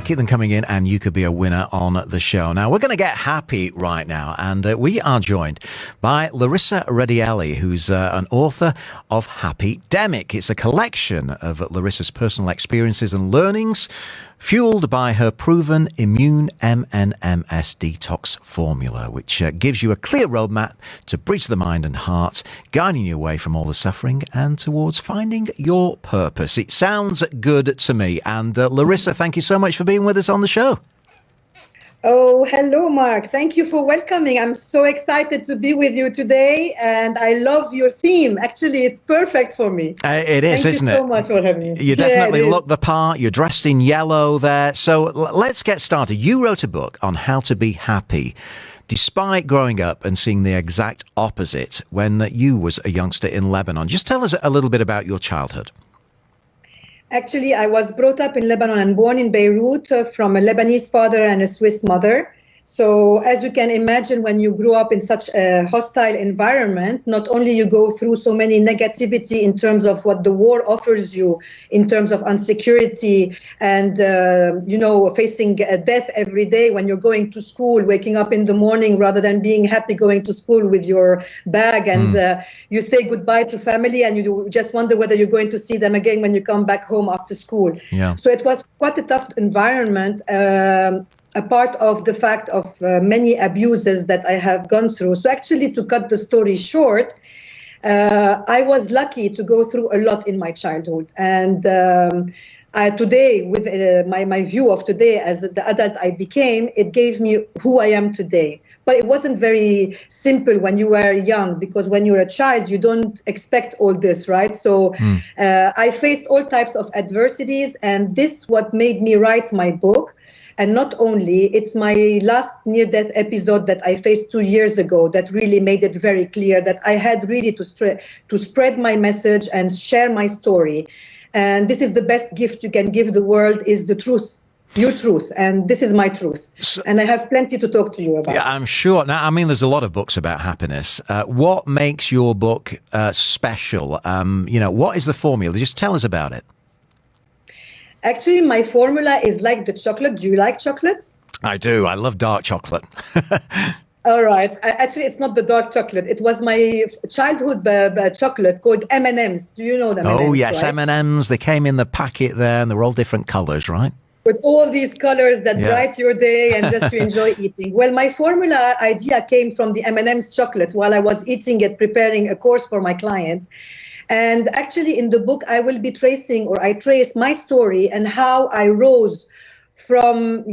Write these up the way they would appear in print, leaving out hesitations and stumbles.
Keep them coming in and you could be a winner on the show. Now, we're going to get happy right now. And we are joined by Larissa Redielli, who's an author of Happy-demic. It's a collection of Larissa's personal experiences and learnings, fueled by her proven Immune MNMS detox formula, which gives you a clear roadmap to bridge the mind and heart, guiding you away from all the suffering and towards finding your purpose. It sounds good to me. And Larissa, thank you so much for being with us on the show. Oh, hello, Mark. Thank you for welcoming. I'm so excited to be with you today, and I love your theme. Actually, it's perfect for me. It is, isn't it? Thank you so much for having me. You definitely look the part. You're dressed in yellow there. So let's get started. You wrote a book on how to be happy, despite growing up and seeing the exact opposite when you was a youngster in Lebanon. Just tell us a little bit about your childhood. Actually, I was brought up in Lebanon and born in Beirut from a Lebanese father and a Swiss mother. So as you can imagine, when you grew up in such a hostile environment, not only you go through so many negativity in terms of what the war offers you, in terms of insecurity and, facing death every day when you're going to school, waking up in the morning rather than being happy going to school with your bag. And you say goodbye to family and you just wonder whether you're going to see them again when you come back home after school. Yeah. So it was quite a tough environment. A part of the fact of many abuses that I have gone through. So actually, to cut the story short, I was lucky to go through a lot in my childhood. And today, with my view of today as the adult I became, it gave me who I am today. But it wasn't very simple when you were young, because when you're a child, you don't expect all this, right? So I faced all types of adversities, and this what made me write my book. And not only, it's my last near-death episode that I faced 2 years ago that really made it very clear that I had really to spread my message and share my story. And this is the best gift you can give the world, is the truth. Your truth, and this is my truth. And I have plenty to talk to you about. Yeah, I'm sure. Now, I mean, there's a lot of books about happiness. What makes your book special? What is the formula? Just tell us about it. Actually, my formula is like the chocolate. Do you like chocolate? I do. I love dark chocolate. All right. Actually, it's not the dark chocolate. It was my childhood chocolate called M&Ms. Do you know them? Oh, yes, right? M&Ms. They came in the packet there, and they were all different colors, right? With all these colors that bright your day and just you enjoy eating. Well, my formula idea came from the M&M's chocolate while I was eating it, preparing a course for my client. And actually in the book, I trace my story and how I rose from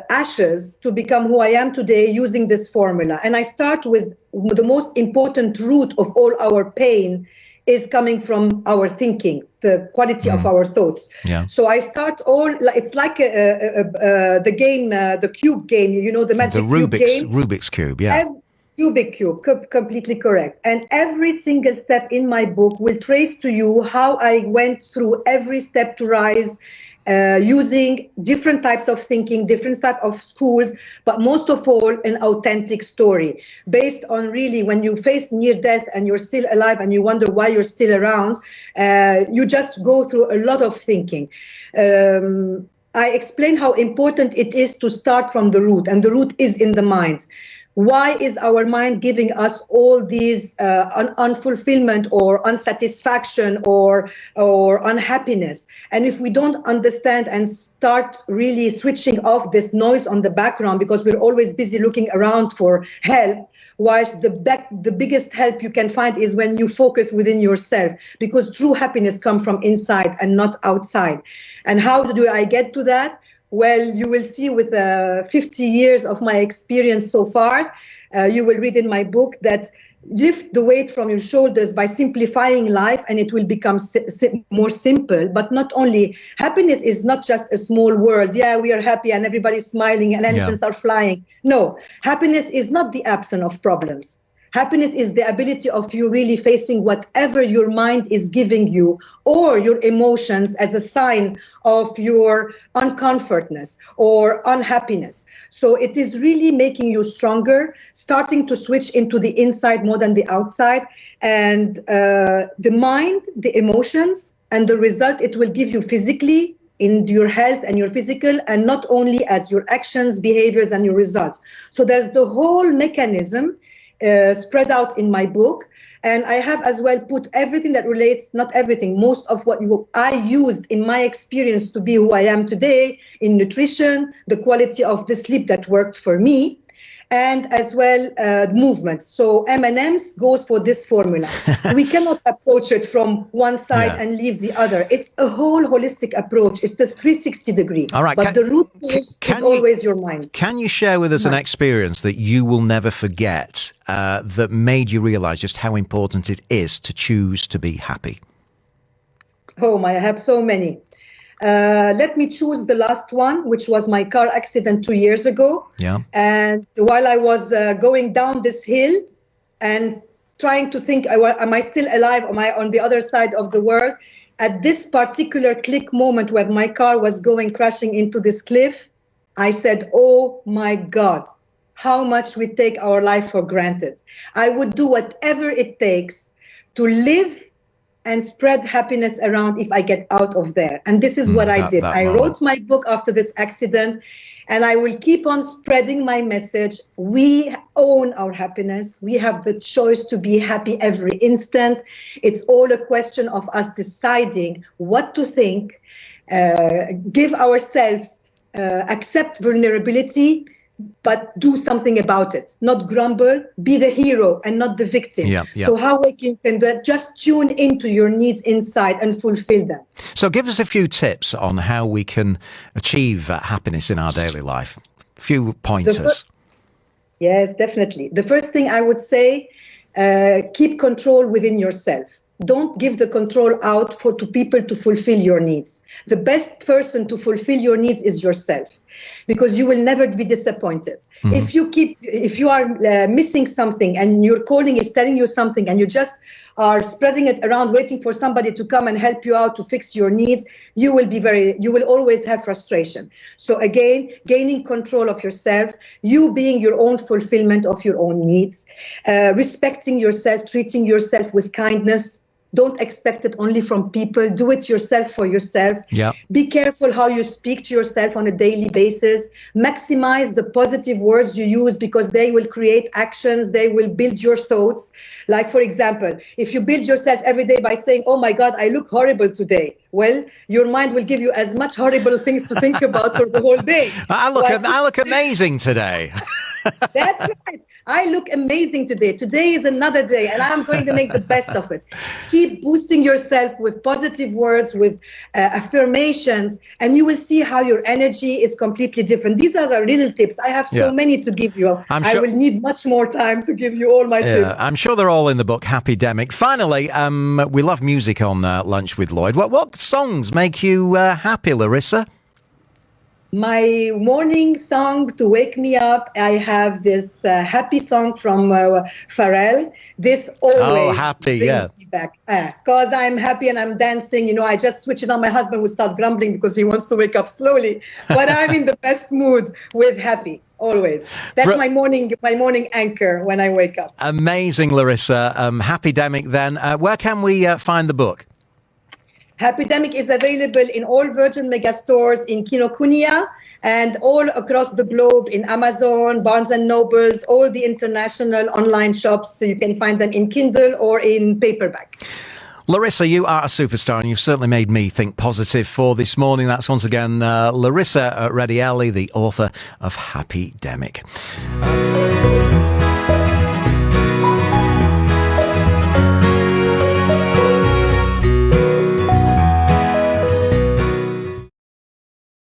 ashes to become who I am today using this formula. And I start with the most important root of all our pain is coming from our thinking, the quality of our thoughts. Yeah. So I start it's like the game, the cube game, the magic cube game. Rubik's Cube, yeah. Cubic cube, completely correct. And every single step in my book will trace to you how I went through every step to rise, using different types of thinking, different types of schools, but most of all, an authentic story based on really when you face near death and you're still alive and you wonder why you're still around, you just go through a lot of thinking. I explain how important it is to start from the root, and the root is in the mind. Why is our mind giving us all these unfulfillment or unsatisfaction or unhappiness? And if we don't understand and start really switching off this noise on the background, because we're always busy looking around for help, whilst the biggest help you can find is when you focus within yourself, because true happiness comes from inside and not outside. And how do I get to that? Well, you will see with 50 years of my experience so far, you will read in my book that lift the weight from your shoulders by simplifying life and it will become more simple. But not only, happiness is not just a small world. Yeah, we are happy and everybody's smiling and elephants are flying. No, happiness is not the absence of problems. Happiness is the ability of you really facing whatever your mind is giving you or your emotions as a sign of your uncomfortness or unhappiness. So it is really making you stronger, starting to switch into the inside more than the outside. And the mind, the emotions, and the result it will give you physically in your health and your physical, and not only as your actions, behaviors, and your results. So there's the whole mechanism spread out in my book. And I have as well put everything that relates, not everything, most of what I used in my experience to be who I am today in nutrition, the quality of the sleep that worked for me, and as well movement. So M&M's goes for this formula. We cannot approach it from one side and leave the other. It's a whole holistic approach. It's the 360 degree. All right. But the root cause is always your mind. Can you share with us an experience that you will never forget that made you realize just how important it is to choose to be happy? Oh, I have so many. Let me choose the last one, which was my car accident 2 years ago. Yeah. And while I was going down this hill and trying to think, am I still alive? Am I on the other side of the world? At this particular click moment where my car was going crashing into this cliff, I said, oh my God, how much we take our life for granted. I would do whatever it takes to live and spread happiness around if I get out of there. And this is what I did. I wrote my book after this accident, and I will keep on spreading my message. We own our happiness. We have the choice to be happy every instant. It's all a question of us deciding what to think, give ourselves, accept vulnerability, but do something about it. Not grumble, be the hero and not the victim. So how we can do that? Just tune into your needs inside and fulfill them. So give us a few tips on how we can achieve happiness in our daily life. A few pointers. Yes, definitely. The first thing I would say, keep control within yourself. Don't give the control out to people to fulfill your needs. The best person to fulfill your needs is yourself, because you will never be disappointed. If you are missing something and your calling is telling you something and you just are spreading it around, waiting for somebody to come and help you out to fix your needs, you will always have frustration. So again, gaining control of yourself, you being your own fulfillment of your own needs, respecting yourself, treating yourself with kindness. Don't expect it only from people. Do it yourself for yourself. Be careful how you speak to yourself on a daily basis. Maximize the positive words you use, because they will create actions. They will build your thoughts. Like, for example, if you build yourself every day by saying, oh my God, I look horrible today. Well, your mind will give you as much horrible things to think about for the whole day. I look amazing today. That's right. I look amazing today. Today is another day, and I'm going to make the best of it. Keep boosting yourself with positive words, with affirmations, and you will see how your energy is completely different. These are the little tips. I have so many to give you. I will need much more time to give you all my tips. I'm sure they're all in the book, Happy Demic. Finally, we love music on Lunch with Lloyd. What songs make you happy, Larissa? My morning song to wake me up, I have this happy song from Pharrell. This always brings me back. Because I'm happy and I'm dancing. You know, I just switch it on. My husband will start grumbling because he wants to wake up slowly. But I'm in the best mood with happy. Always. That's my morning anchor when I wake up. Amazing, Larissa. Happy Demic then. Where can we find the book? Happy Demic is available in all Virgin Mega stores in Kinokuniya and all across the globe in Amazon, Barnes & Nobles, all the international online shops. So you can find them in Kindle or in paperback. Larissa, you are a superstar, and you've certainly made me think positive for this morning. That's once again Larissa Rediali, the author of Happy Demic.